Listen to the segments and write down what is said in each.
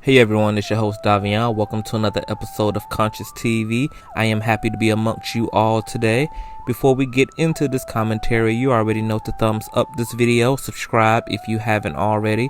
Hey everyone, it's your host Davion. Welcome to another episode of Conscoiuztv. I am happy to be amongst you all today. Before we get into this commentary, you already know to thumbs up this video, subscribe if you haven't already,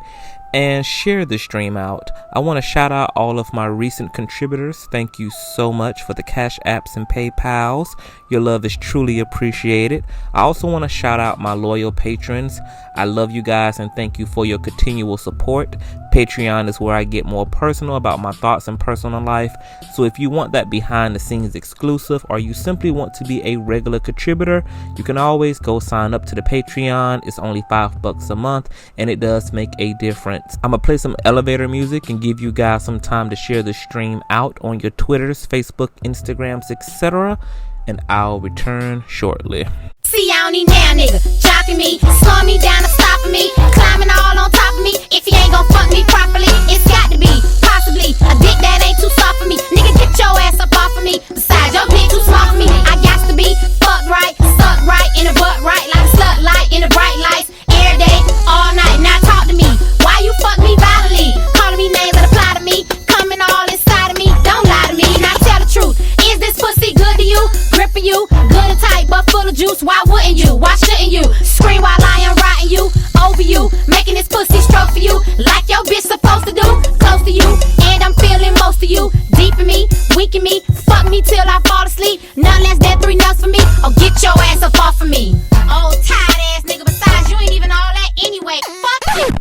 and share the stream out. I want to shout out all of my recent contributors. Thank you so much for the Cash Apps and PayPals. Your love is truly appreciated. I also want to shout out my loyal patrons. I love you guys and thank you for your continual support. Patreon is where I get more personal about my thoughts and personal life. So if you want that behind the scenes exclusive, or you simply want to be a regular contributor, you can always go sign up to the Patreon. It's only $5 a month and it does make a difference. I'm gonna play some elevator music and give you guys some time to share the stream out on your Twitters, Facebook, Instagrams, etc. And I'll return shortly. See, I don't need now, nigga. Jocking me, slowing me down and stopping me, climbing all on top of me. If you ain't gon' fuck me properly, it's got to be possibly a dick that ain't too soft for me. Nigga, get your ass up off of me. Besides, your dick too small for me. I got to be fucked right, stuck right, in the butt right, like a slut light in the bright lights. Every day, all night. Now talk to me. Why you fuck me violently? Calling me names that apply to me, coming all inside of me. Don't lie to me. Now tell the truth. Is this pussy good to you? Gripping you, good and tight, but full of juice. Why wouldn't you? Why shouldn't you? Scream while I am riding you, over you, making this pussy stroke for you, like your bitch supposed to do. Close to you, and I'm feeling most of you. Deep in me, weak in me, fuck me till I fall asleep. None less than 3 nuts for me, or get your ass up off of me. Oh, tired ass nigga, besides you ain't even all that anyway. Fuck you.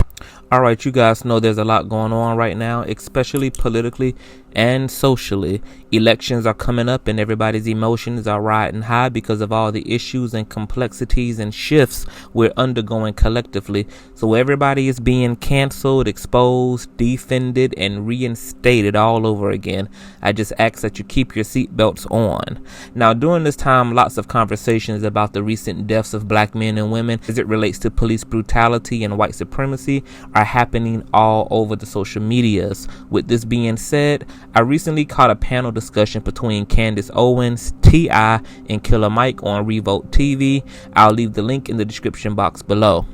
Alright, you guys know there's a lot going on right now, especially politically and socially. Elections are coming up and everybody's emotions are riding high because of all the issues and complexities and shifts we're undergoing collectively. So everybody is being canceled, exposed, defended, and reinstated all over again. I just ask that you keep your seatbelts on. Now, during this time, lots of conversations about the recent deaths of black men and women as it relates to police brutality and white supremacy are happening all over the social medias. With this being said, I recently caught a panel discussion between Candice Owens, T.I., and Killer Mike on Revolt TV. I'll leave the link in the description box below.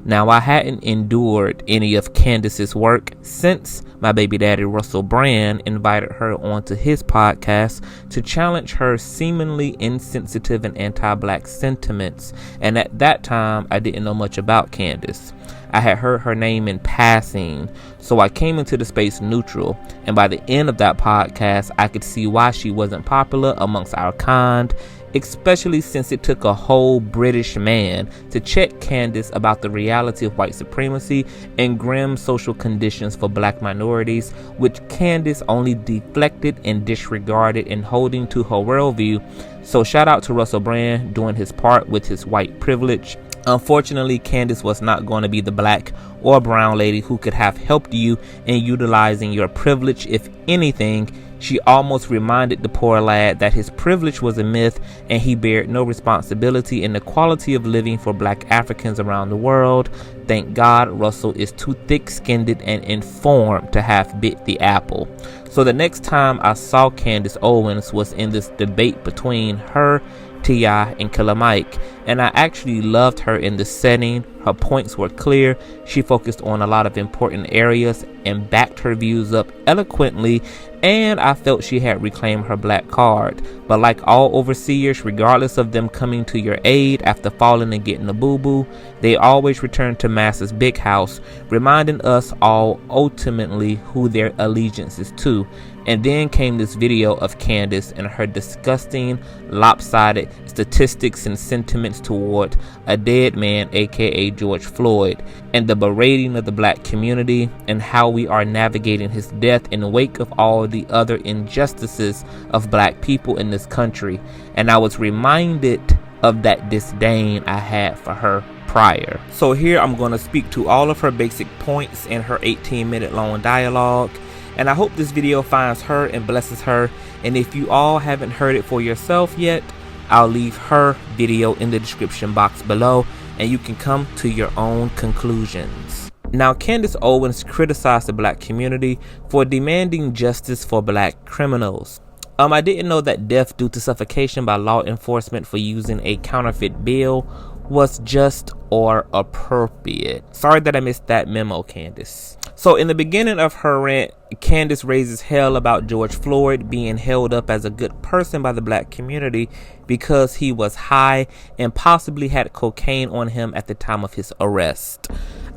Now, I hadn't endured any of Candice's work since my baby daddy Russell Brand invited her onto his podcast to challenge her seemingly insensitive and anti-black sentiments. And at that time, I didn't know much about Candice. I had heard her name in passing, so I came into the space neutral, and by the end of that podcast, I could see why she wasn't popular amongst our kind, especially since it took a whole British man to check Candice about the reality of white supremacy and grim social conditions for black minorities, which Candice only deflected and disregarded in holding to her worldview. So shout out to Russell Brand doing his part with his white privilege. Unfortunately, Candice was not going to be the black or brown lady who could have helped you in utilizing your privilege. If anything, she almost reminded the poor lad that his privilege was a myth and he bared no responsibility in the quality of living for black Africans around the world. Thank God Russell is too thick-skinned and informed to have bit the apple. So the next time I saw Candice Owens was in this debate between her, T.I., and Killer Mike, and I actually loved her in the setting. Her points were clear. She focused on a lot of important areas and backed her views up eloquently, and I felt she had reclaimed her black card. But like all overseers, regardless of them coming to your aid after falling and getting a boo-boo, they always return to Massa's big house, reminding us all ultimately who their allegiance is to. And then came this video of Candice and her disgusting, lopsided statistics and sentiments toward a dead man, aka George Floyd, and the berating of the black community and how we are navigating his death in the wake of all the other injustices of black people in this country. And I was reminded of that disdain I had for her prior. So here I'm going to speak to all of her basic points in her 18-minute long dialogue. And I hope this video finds her and blesses her. And if you all haven't heard it for yourself yet, I'll leave her video in the description box below and you can come to your own conclusions. Now, Candice Owens criticized the black community for demanding justice for black criminals. I didn't know that death due to suffocation by law enforcement for using a counterfeit bill was just or appropriate. Sorry that I missed that memo, Candice. So in the beginning of her rant, Candice raises hell about George Floyd being held up as a good person by the black community because he was high and possibly had cocaine on him at the time of his arrest.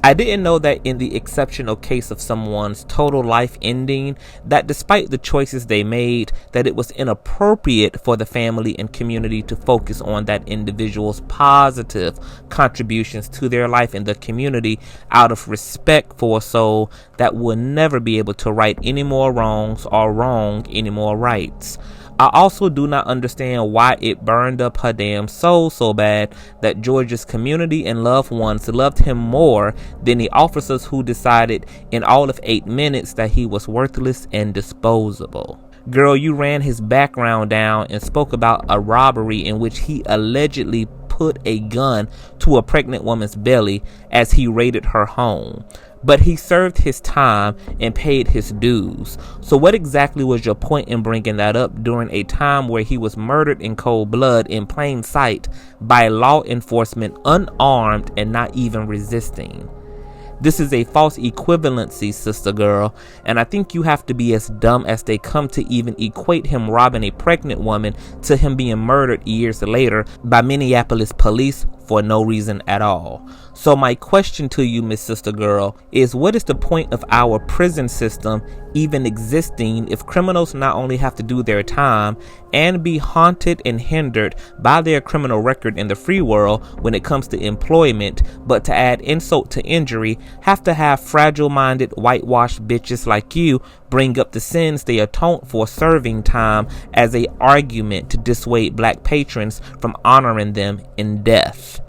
I didn't know that in the exceptional case of someone's total life ending, that despite the choices they made, that it was inappropriate for the family and community to focus on that individual's positive contributions to their life in the community out of respect for a soul that will never be able to right any more wrongs or wrong any more rights. I also do not understand why it burned up her damn soul so bad that George's community and loved ones loved him more than the officers who decided in all of 8 minutes that he was worthless and disposable. Girl, you ran his background down and spoke about a robbery in which he allegedly put a gun to a pregnant woman's belly as he raided her home. But he served his time and paid his dues. So what exactly was your point in bringing that up during a time where he was murdered in cold blood in plain sight by law enforcement, unarmed and not even resisting? This is a false equivalency, sister girl, and I think you have to be as dumb as they come to even equate him robbing a pregnant woman to him being murdered years later by Minneapolis police for no reason at all. So my question to you, Miss Sister Girl, is what is the point of our prison system even existing if criminals not only have to do their time and be haunted and hindered by their criminal record in the free world when it comes to employment, but to add insult to injury, have to have fragile-minded, whitewashed bitches like you bring up the sins they atone for serving time as a argument to dissuade black patrons from honoring them in death?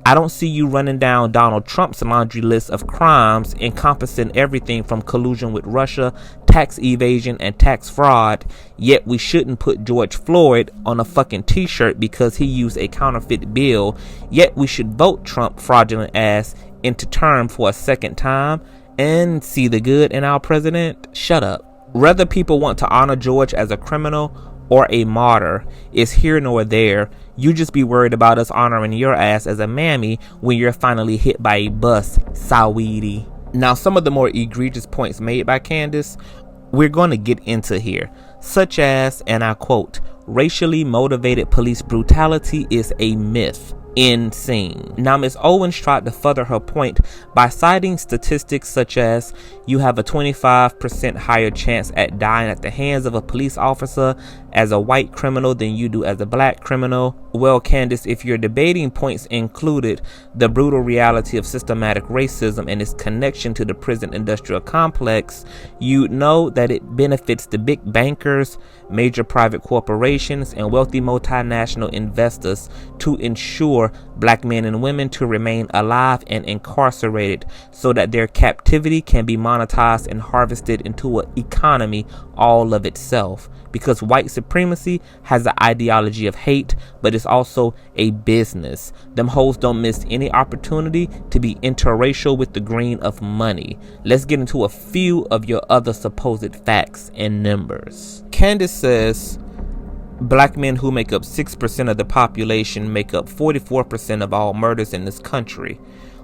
I don't see you running down Donald Trump's laundry list of crimes encompassing everything from collusion with Russia, tax evasion, and tax fraud, yet we shouldn't put George Floyd on a fucking t-shirt because he used a counterfeit bill, yet we should vote Trump fraudulent ass into term for a second time and see the good in our president? Shut up. Whether people want to honor George as a criminal or a martyr is here nor there. You just be worried about us honoring your ass as a mammy when you're finally hit by a bus, Saweetie. Now, some of the more egregious points made by Candice, we're going to get into here, such as, and I quote, racially motivated police brutality is a myth. Insane. Now, Ms. Owens tried to further her point by citing statistics such as you have a 25% higher chance at dying at the hands of a police officer as a white criminal than you do as a black criminal. Well, Candice, if your debating points included the brutal reality of systematic racism and its connection to the prison industrial complex, you'd know that it benefits the big bankers, major private corporations, and wealthy multinational investors to ensure black men and women to remain alive and incarcerated so that their captivity can be monetized and harvested into an economy all of itself. Because white supremacy has an ideology of hate, but it's also a business. Them hoes don't miss any opportunity to be interracial with the green of money. Let's get into a few of your other supposed facts and numbers. Candice says black men who make up 6% of the population make up 44% of all murders in this country.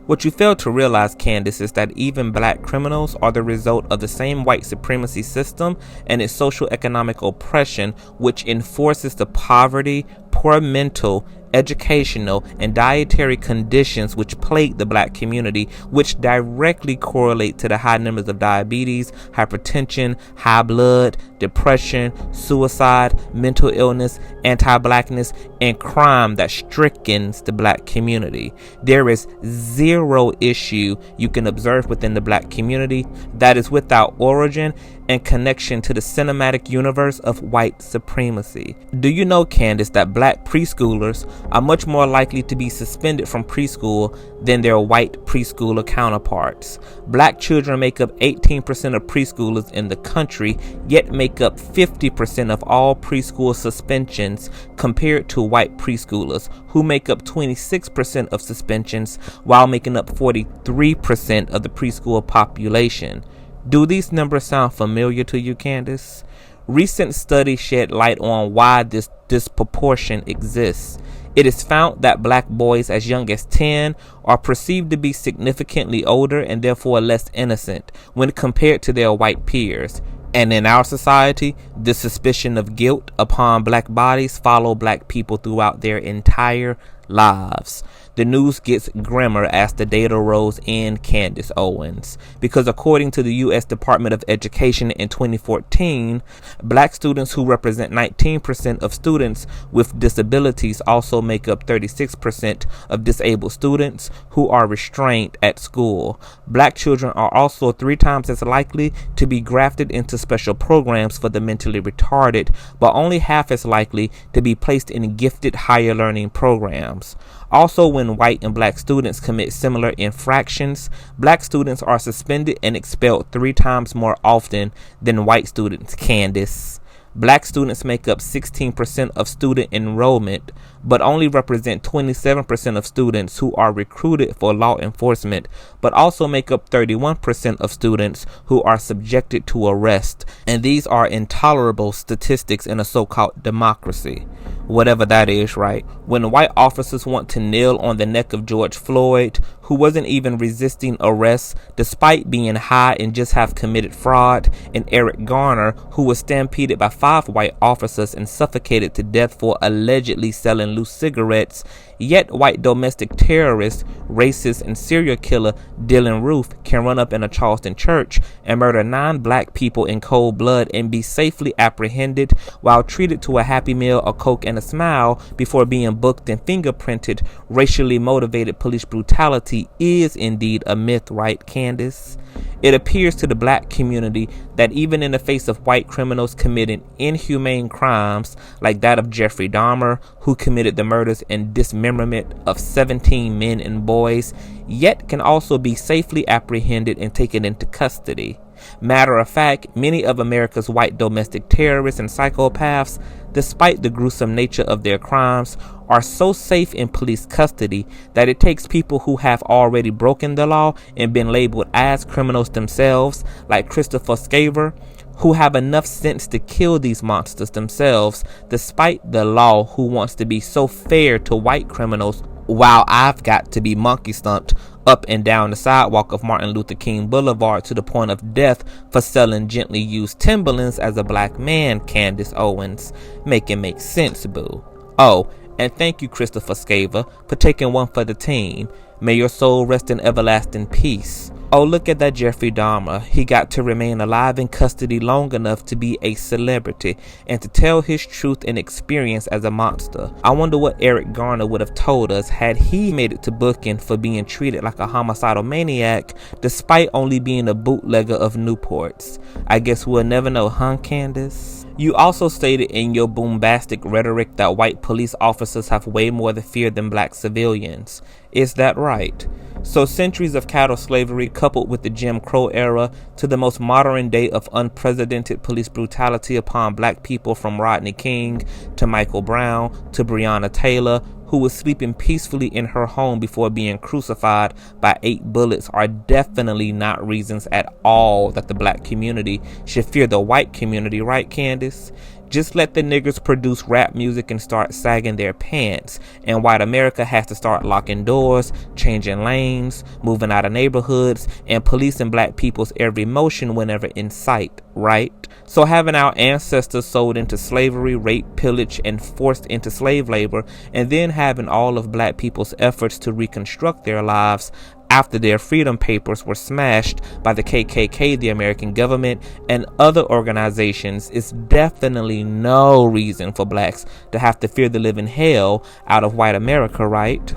What you fail to realize, Candice, is that even black criminals are the result of the same white supremacy system and its social economic oppression, which enforces the poverty, poor mental, educational, and dietary conditions which plague the black community, which directly correlate to the high numbers of diabetes, hypertension, high blood, depression, suicide, mental illness, anti-blackness, and crime that strickens the black community. There is zero issue you can observe within the black community that is without origin and connection to the cinematic universe of white supremacy. Do you know, Candice, that black preschoolers are much more likely to be suspended from preschool than their white preschooler counterparts? Black children make up 18% of preschoolers in the country, yet make up 50% of all preschool suspensions compared to white preschoolers, who make up 26% of suspensions while making up 43% of the preschool population. Do these numbers sound familiar to you, Candice? Recent studies shed light on why this disproportion exists. It is found that black boys as young as 10 are perceived to be significantly older and therefore less innocent when compared to their white peers. And in our society, the suspicion of guilt upon black bodies follow black people throughout their entire lives. The news gets grimmer as the data rolls in, Candice Owens, because according to the U.S. Department of Education in 2014, black students who represent 19% of students with disabilities also make up 36% of disabled students who are restrained at school. Black children are also 3 times as likely to be grafted into special programs for the mentally retarded, but only half as likely to be placed in gifted higher learning programs. Also, when white and black students commit similar infractions, black students are suspended and expelled 3 times more often than white students, Candice. Black students make up 16% of student enrollment, but only represent 27% of students who are recruited for law enforcement, but also make up 31% of students who are subjected to arrest. And these are intolerable statistics in a so-called democracy. Whatever that is, right? When white officers want to kneel on the neck of George Floyd, who wasn't even resisting arrest despite being high and just have committed fraud, and Eric Garner, who was stampeded by 5 white officers and suffocated to death for allegedly selling loose cigarettes, yet white domestic terrorist, racist, and serial killer Dylan Roof can run up in a Charleston church and murder 9 black people in cold blood and be safely apprehended while treated to a Happy Meal, a Coke, and a smile before being booked and fingerprinted. Racially motivated police brutality is indeed a myth, right, Candice? It appears to the black community that even in the face of white criminals committing inhumane crimes like that of Jeffrey Dahmer, who committed the murders and dismemberment of 17 men and boys, yet can also be safely apprehended and taken into custody. Matter of fact, many of America's white domestic terrorists and psychopaths, despite the gruesome nature of their crimes, are so safe in police custody that it takes people who have already broken the law and been labeled as criminals themselves, like Christopher Scaver, who have enough sense to kill these monsters themselves, despite the law, who wants to be so fair to white criminals, while I've got to be monkey stomped up and down the sidewalk of Martin Luther King Boulevard to the point of death for selling gently used Timberlands as a black man, Candice Owens. Make it make sense, boo. Oh, and thank you, Christopher Scaver, for taking one for the team. May your soul rest in everlasting peace. Oh, look at that Jeffrey Dahmer. He got to remain alive in custody long enough to be a celebrity and to tell his truth and experience as a monster. I wonder what Eric Garner would have told us had he made it to booking for being treated like a homicidal maniac despite only being a bootlegger of Newports. I guess we'll never know, huh, Candice? You also stated in your bombastic rhetoric that white police officers have way more to fear than black civilians. Is that right? So centuries of cattle slavery coupled with the Jim Crow era to the most modern day of unprecedented police brutality upon black people, from Rodney King to Michael Brown to Breonna Taylor, who was sleeping peacefully in her home before being crucified by 8 bullets, are definitely not reasons at all that the black community should fear the white community, right, Candice? Just let the niggers produce rap music and start sagging their pants, and white America has to start locking doors, changing lanes, moving out of neighborhoods, and policing black people's every motion whenever in sight, right? So having our ancestors sold into slavery, raped, pillaged, and forced into slave labor, and then having all of black people's efforts to reconstruct their lives after their freedom papers were smashed by the KKK, the American government, and other organizations, is definitely no reason for blacks to have to fear the living hell out of white America, right?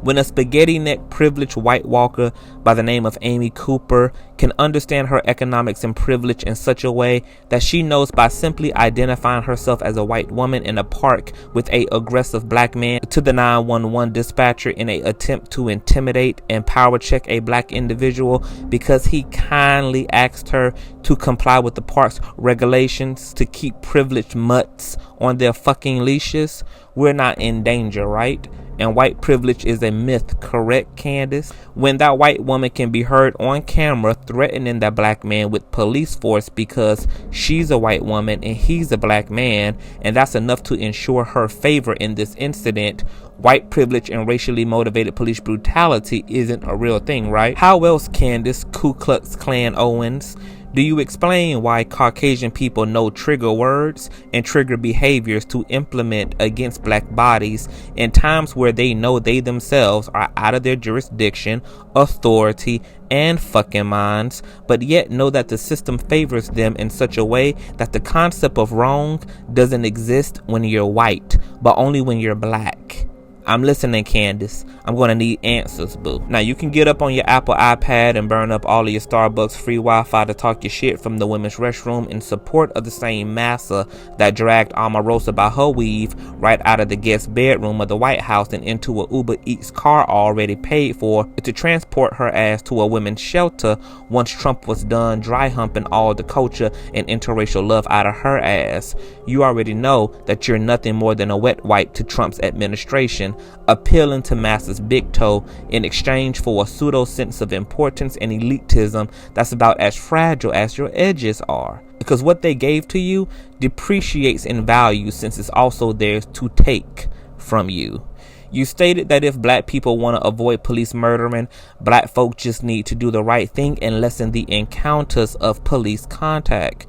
When a spaghetti neck privileged white walker by the name of Amy Cooper can understand her economics and privilege in such a way that she knows by simply identifying herself as a white woman in a park with a aggressive black man to the 911 dispatcher in an attempt to intimidate and power check a black individual because he kindly asked her to comply with the park's regulations to keep privileged mutts on their fucking leashes, we're not in danger, right? and white privilege is a myth, correct, Candice? When that white woman can be heard on camera threatening that black man with police force because she's a white woman and he's a black man, and that's enough to ensure her favor in this incident, white privilege and racially motivated police brutality isn't a real thing, right? How else, Candice Ku Klux Klan Owens, do you explain why Caucasian people know trigger words and trigger behaviors to implement against black bodies in times where they know they themselves are out of their jurisdiction, authority, and fucking minds, but yet know that the system favors them in such a way that the concept of wrong doesn't exist when you're white, but only when you're black? I'm listening, Candice. I'm going to need answers, boo. Now, you can get up on your Apple iPad and burn up all of your Starbucks free Wi-Fi to talk your shit from the women's restroom in support of the same massa that dragged Omarosa by her weave right out of the guest bedroom of the White House and into a Uber Eats car already paid for to transport her ass to a women's shelter once Trump was done dry humping all the culture and interracial love out of her ass. You already know that you're nothing more than a wet wipe to Trump's administration, appealing to masses' big toe in exchange for a pseudo sense of importance and elitism that's about as fragile as your edges are. Because what they gave to you depreciates in value since it's also theirs to take from you. You stated that if black people want to avoid police murdering, black folk just need to do the right thing and lessen the encounters of police contact.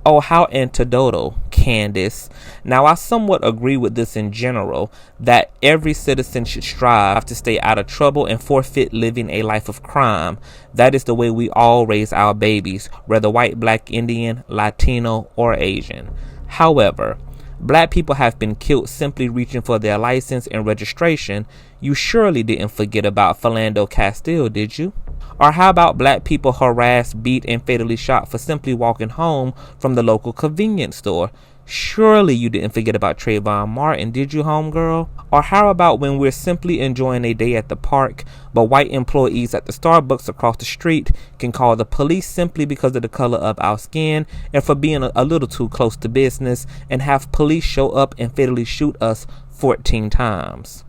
Oh, how antidotal, Candice. Now, I somewhat agree with this in general, that every citizen should strive to stay out of trouble and forfeit living a life of crime. That is the way we all raise our babies, whether white, black, Indian, Latino, or Asian. However, black people have been killed simply reaching for their license and registration. You surely didn't forget about Philando Castile, did you? Or how about black people harassed, beat, and fatally shot for simply walking home from the local convenience store? Surely you didn't forget about Trayvon Martin, did you, homegirl? Or how about when we're simply enjoying a day at the park, but white employees at the Starbucks across the street can call the police simply because of the color of our skin and for being a little too close to business, and have police show up and fatally shoot us 14 times?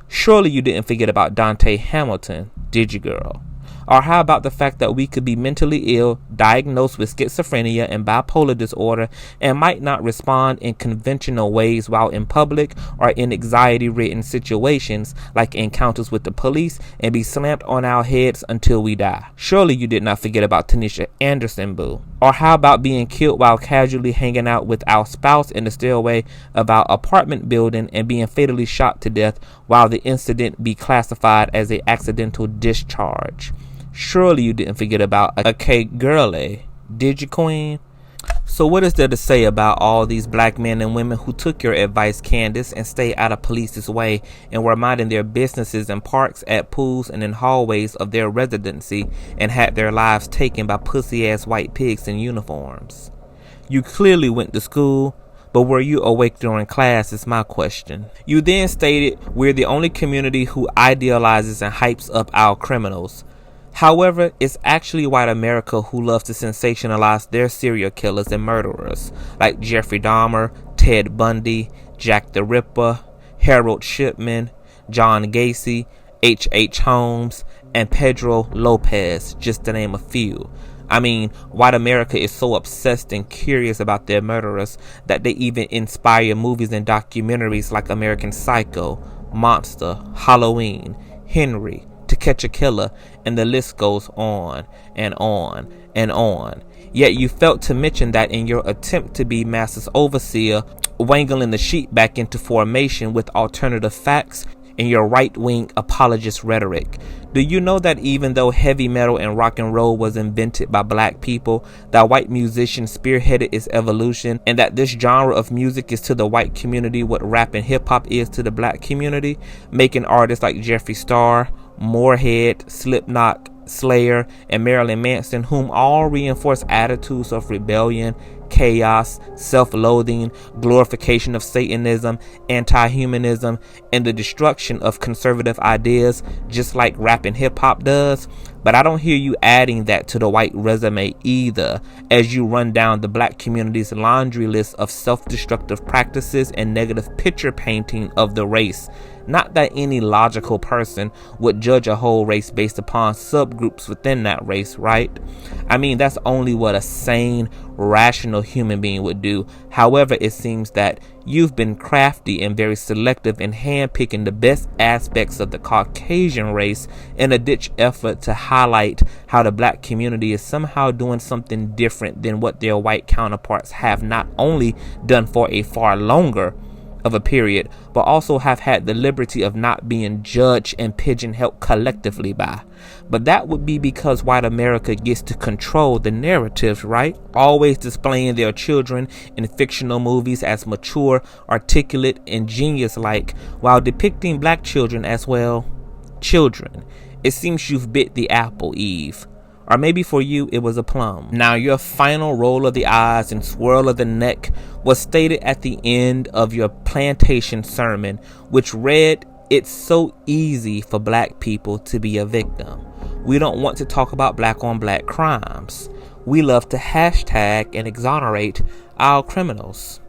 Surely you didn't forget about Dante Hamilton, did you, girl? Or how about the fact that we could be mentally ill, diagnosed with schizophrenia and bipolar disorder, and might not respond in conventional ways while in public or in anxiety-ridden situations like encounters with the police, and be slammed on our heads until we die? Surely you did not forget about Tanisha Anderson, boo. Or how about being killed while casually hanging out with our spouse in the stairway of our apartment building and being fatally shot to death while the incident be classified as an accidental discharge? Surely you didn't forget about a K-girlie, did you, queen? So what is there to say about all these black men and women who took your advice, Candice, and stayed out of police's way and were minding their businesses in parks, at pools, and in hallways of their residency, and had their lives taken by pussy-ass white pigs in uniforms? You clearly went to school, but were you awake during class is my question. You then stated, we're the only community who idealizes and hypes up our criminals. However, it's actually white America who loves to sensationalize their serial killers and murderers, like Jeffrey Dahmer, Ted Bundy, Jack the Ripper, Harold Shipman, John Gacy, H.H. Holmes, and Pedro Lopez, just to name a few. I mean, white America is so obsessed and curious about their murderers that they even inspire movies and documentaries like American Psycho, Monster, Halloween, Henry, To Catch a Killer, and the list goes on and on and on. Yet you failed to mention that in your attempt to be masses overseer, wangling the sheep back into formation with alternative facts in your right-wing apologist rhetoric. Do you know that even though heavy metal and rock and roll was invented by black people, that white musicians spearheaded its evolution, and that this genre of music is to the white community what rap and hip-hop is to the black community, making artists like Jeffree Star, Moorhead, Slipknot, Slayer, and Marilyn Manson, whom all reinforce attitudes of rebellion, chaos, self-loathing, glorification of Satanism, anti-humanism, and the destruction of conservative ideas, just like rap and hip-hop does. But I don't hear you adding that to the white resume either, as you run down the black community's laundry list of self-destructive practices and negative picture painting of the race. Not that any logical person would judge a whole race based upon subgroups within that race, right? I mean, that's only what a sane, rational human being would do. However, it seems that you've been crafty and very selective in handpicking the best aspects of the Caucasian race in a ditch effort to highlight how the black community is somehow doing something different than what their white counterparts have not only done for a far longer of a period, but also have had the liberty of not being judged and pigeon-holed collectively by. But that would be because white America gets to control the narratives, right? Always displaying their children in fictional movies as mature, articulate, and genius-like, while depicting black children as, well, children. It seems you've bit the apple, Eve. Or maybe for you, it was a plum. Now, your final roll of the eyes and swirl of the neck was stated at the end of your plantation sermon, which read, "It's so easy for black people to be a victim. We don't want to talk about black on black crimes. We love to hashtag and exonerate our criminals."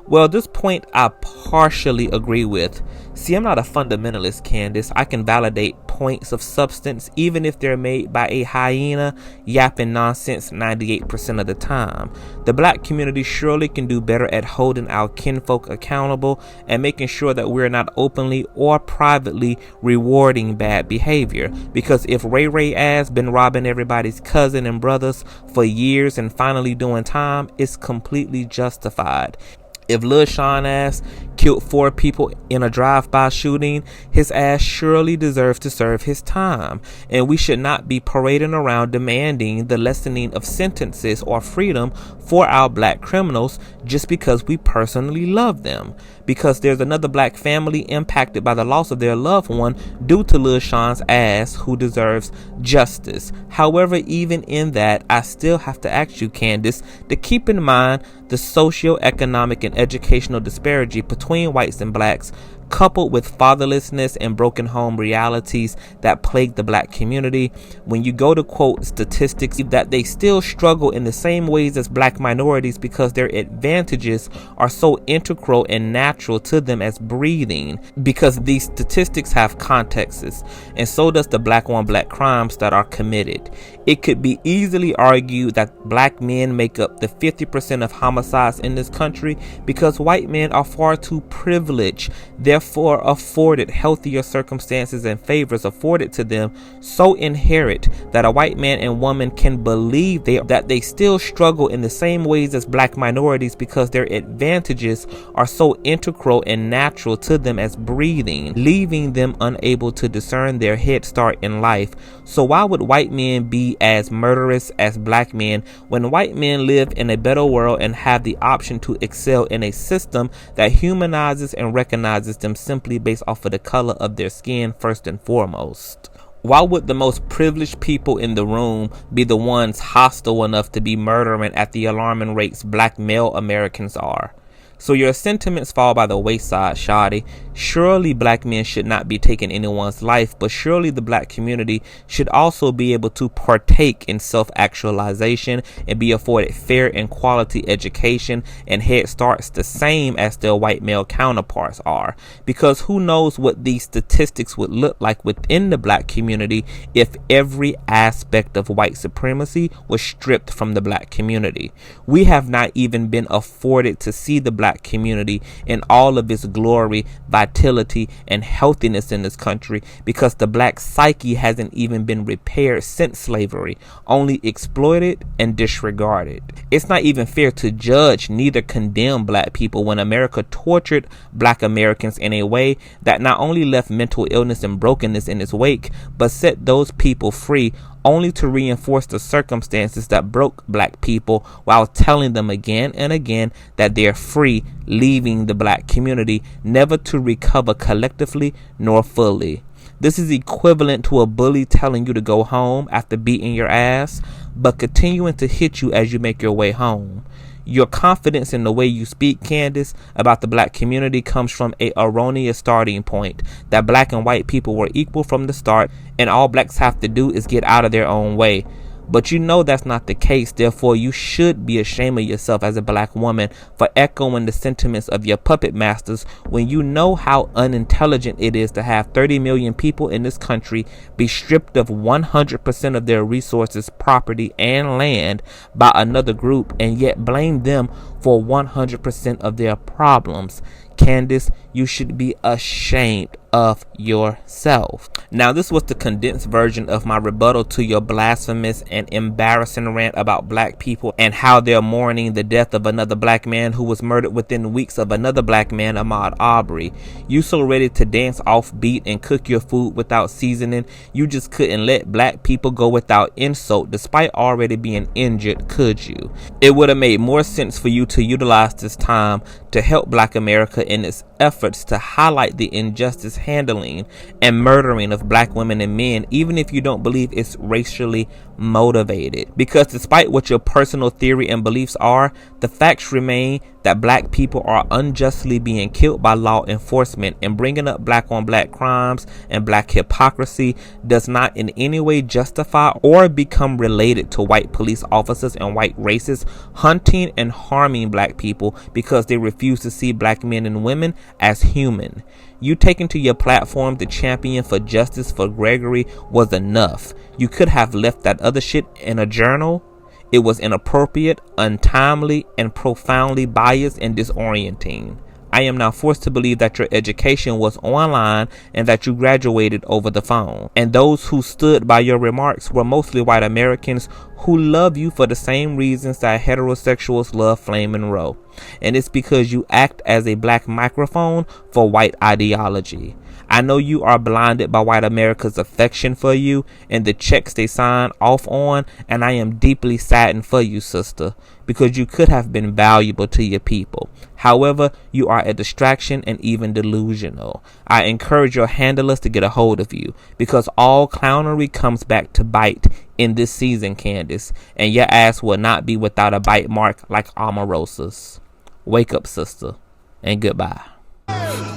Well, this point I partially agree with. See, I'm not a fundamentalist, Candice. I can validate points of substance even if they're made by a hyena yapping nonsense 98% of the time. The black community surely can do better at holding our kinfolk accountable and making sure that we're not openly or privately rewarding bad behavior. Because if Ray Ray ass been robbing everybody's cousin and brothers for years and finally doing time, it's completely justified. If Lil Sean ass killed 4 people in a drive-by shooting, his ass surely deserves to serve his time, and we should not be parading around demanding the lessening of sentences or freedom for our black criminals just because we personally love them. Because there's another black family impacted by the loss of their loved one due to Lil Sean's ass who deserves justice. However, even in that, I still have to ask you, Candice, to keep in mind the socio-economic and educational disparity between whites and blacks, coupled with fatherlessness and broken home realities that plague the black community. When you go to quote statistics that they still struggle in the same ways as black minorities because their advantages are so integral and natural to them as breathing, because these statistics have contexts, and so does the black on black crimes that are committed. It could be easily argued that black men make up the 50% of homicides in this country because white men are far too privileged, therefore afforded healthier circumstances and favors afforded to them so inherent that a white man and woman can believe that they still struggle in the same ways as black minorities because their advantages are so integral and natural to them as breathing, leaving them unable to discern their head start in life. So why would white men be as murderous as black men when white men live in a better world and have the option to excel in a system that humanizes and recognizes them simply based off of the color of their skin first and foremost? Why would the most privileged people in the room be the ones hostile enough to be murdering at the alarming rates black male Americans are? So your sentiments fall by the wayside, shawty. Surely black men should not be taking anyone's life, but surely the black community should also be able to partake in self-actualization and be afforded fair and quality education and head starts the same as their white male counterparts are. Because who knows what these statistics would look like within the black community if every aspect of white supremacy was stripped from the black community. We have not even been afforded to see the black community in all of its glory, vitality, and healthiness in this country because the black psyche hasn't even been repaired since slavery, only exploited and disregarded. It's not even fair to judge neither condemn black people when America tortured black Americans in a way that not only left mental illness and brokenness in its wake, but set those people free only to reinforce the circumstances that broke black people while telling them again and again that they're free, leaving the black community never to recover collectively nor fully. This is equivalent to a bully telling you to go home after beating your ass, but continuing to hit you as you make your way home. Your confidence in the way you speak, Candice, about the black community comes from a erroneous starting point, that black and white people were equal from the start and all blacks have to do is get out of their own way. But you know that's not the case. Therefore, you should be ashamed of yourself as a black woman for echoing the sentiments of your puppet masters when you know how unintelligent it is to have 30 million people in this country be stripped of 100% of their resources, property, and land by another group and yet blame them for 100% of their problems. Candice, you should be ashamed of yourself. Now, this was the condensed version of my rebuttal to your blasphemous and embarrassing rant about black people and how they're mourning the death of another black man who was murdered within weeks of another black man, Ahmaud Arbery. You so ready to dance off beat and cook your food without seasoning, you just couldn't let black people go without insult despite already being injured, could you? It would have made more sense for you to utilize this time to help Black America in its efforts to highlight the injustice handling and murdering of black women and men, even if you don't believe it's racially motivated. Because despite what your personal theory and beliefs are, the facts remain that black people are unjustly being killed by law enforcement, and bringing up black on black crimes and black hypocrisy does not in any way justify or become related to white police officers and white racists hunting and harming black people because they refuse to see black men and women as human. You taking to your platform to champion for justice for Gregory was enough. You could have left that other shit in a journal. It was inappropriate, untimely, and profoundly biased and disorienting. I am now forced to believe that your education was online and that you graduated over the phone. And those who stood by your remarks were mostly white Americans who love you for the same reasons that heterosexuals love Flamin' Roe. And it's because you act as a black microphone for white ideology. I know you are blinded by white America's affection for you and the checks they sign off on, and I am deeply saddened for you, sister, because you could have been valuable to your people. However, you are a distraction and even delusional. I encourage your handlers to get a hold of you, because all clownery comes back to bite in this season, Candice, and your ass will not be without a bite mark like Omarosa's. Wake up, sister, and goodbye.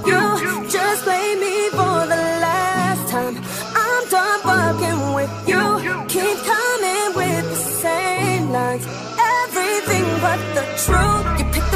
You just play me for the last time. I'm done fucking with you. Keep coming with the same lines. Everything but the truth. You pick